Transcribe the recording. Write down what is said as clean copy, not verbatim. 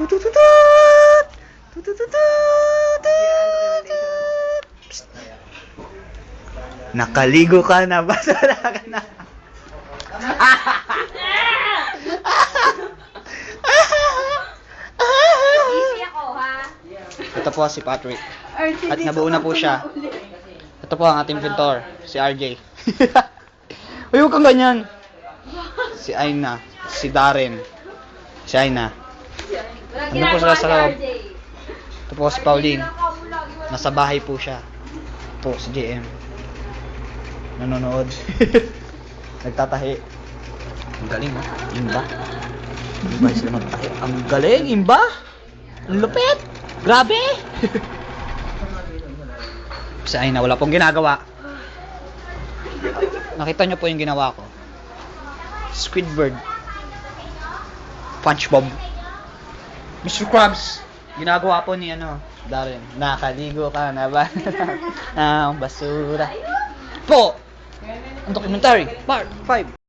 Tutututut! Tutututut! Psst. Nakaligo ka na ba? Wala ka na. Easy ako, ha? Ito po si Patrick. At nabuo na po siya. Ito po ang ating pintor, si RJ. Uy, huwag kang ganyan. Si Aina, si Darren, si Aina. Ano po sila sa loob? Ito po si Pauline. Nasa bahay po siya. Ito si JM. Nanonood. Nagtatahi. Ang galing, ha? Imba. Imba sila magtahi. Ang galing, imba. Ang lupit. Grabe. Si Aina, wala pong ginagawa. Nakita nyo po yung ginawa ko. Squidward. SpongeBob. Mr. Krabs. Ginagawa po ni Darren. Nakaligo ka na ba? Ang basura. Po! Ang documentary, part 5.